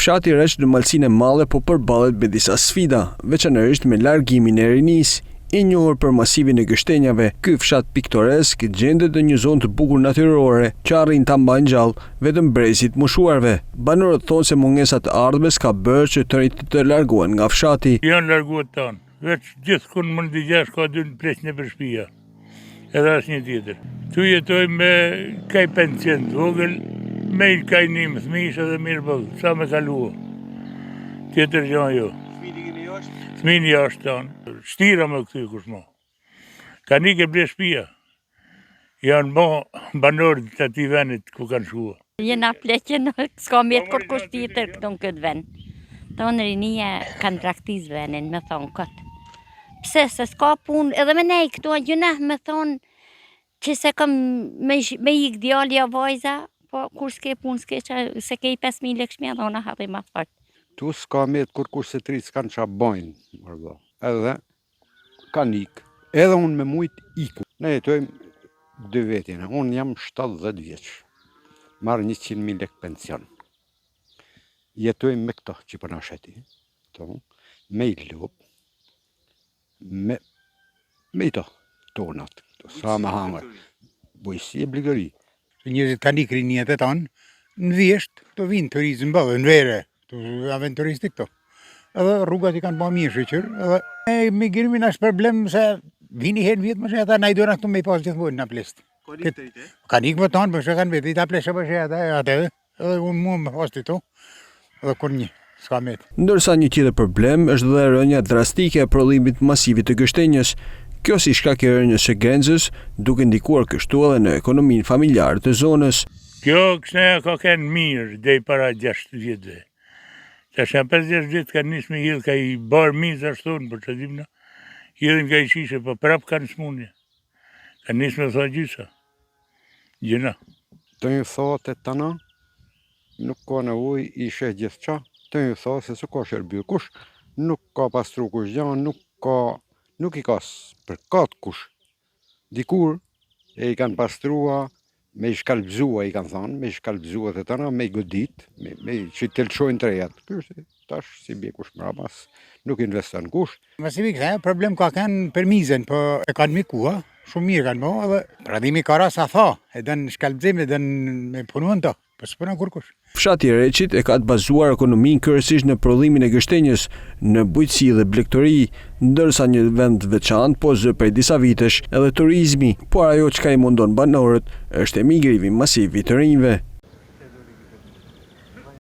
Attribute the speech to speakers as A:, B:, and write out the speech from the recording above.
A: Fshati Reç në Malsinë e Madhe po përballet me disa sfida, veçanërisht me largimin e rinisë. I njohur për masivin e gështenjave, ky fshat piktoresk gjendet në një zonë të bukur natyrore që arrin ta mbajnë gjallë vetëm brezit moshuarve. Banorët thonë se mungesa e ardhmes ka bërë që të rinjtë të largohen nga fshati.
B: Janë larguar tanë, veç gjithkund mund të gjesh ka dy pleqnë për shtëpia. Edhe asnjë tjetër. Tu jetojmë me kaj pension vogël, me kaj nim fëmijësh edhe mirë bëll, sa më kalua. Tjetër gjë jo. Fëmijë jashtë tanë. Shtira më këthy kush mo. Ka një ke ble shtëpia. Janë mo banorët të ati venit ku kanë shkua.
C: Jena pleqen, s'ka mirë kur kush tjetër këtu në këtë vend. Tonë rinia kanë traktiz venin, me thonë këtë. Pse se s'ka punë, edhe me nej këtu a gjuna, me thonë që se kam me ik djalja vajza, po kur s'ke punë, se ke i 5.000 lekshmi, edhe ona hapi ma fort.
D: Tu s'ka me të kur kush se tri s'kanë qa bojnë, edhe kanë ikë, edhe unë me mujtë iku. Ne jetojmë 2 vetin, unë jam 70 vjeç, marrë 100.000 lek pension. Jetojmë me këto që përna sheti, me i lop, me i to, tonat, sa me hangër, bujësi e bligëri.
E: Njëzit kanë ikë rinjet e tanë, në vjesht, të vinë turizm bëllë, në vere, të aventuristi këto. Edhe rrugat i kanë ba mirë shqyqër, edhe migrimin është problem se vini herë vjetë më sheta, na i dojna këtu me i pas gjithmonë në plest. Kanë ikë më tanë, për shë kanë vetë, i ta pleshe për sheta, edhe unë mu më pas të to, edhe kur një, s'ka metë.
A: Ndërsa një tjetër problem është dhe rënja drastike e prodhimit masivit të gështenjës, kjo si shkak e rënjës së Grenzës, duke ndikuar kështu edhe në ekonominë familjare të zonës.
B: Kjo kështeja ka kenë mirë dhe i para 6 vjetëve. Që shë 5-6 vjetë ka njës me hidhë, ka i barë mizë ashtonë, për që dimna, hidhën ka i shishe, për prapë ka në smunje. Ka njës me tha gjysa. Gjëna.
D: Të një thotë e tëna, nuk ka në uj, ishe gjithë qa, të një thotë se s'ka shërbjë kush, nuk ka pastru kush gjanë, nuk i ka për katë kush. Dikur e i kanë pastrua, me i shkalbzua i kanë thonë, me i shkalbzua të tëna, me i godit, me i që të lëshojnë të rejat. Kështë, tash, si bje kush mramas, nuk investon kush.
E: Masivi këta, problem ka kanë për mizën, për e kanë mikua, shumë mirë kanë bo, edhe pradhimi ka ras a tha, edhe në shkalbzim, edhe në punuan të, për së përna kur kush.
A: Fshati Reçit e ka të bazuar ekonominë kryesisht në prodhimin e gështenjës, në bujqësi dhe blegtori, ndërsa një vend veçantë po zë prej disa vitesh edhe turizmi, por ajo çka i mundon banorët është emigrimi masiv i të rinjve.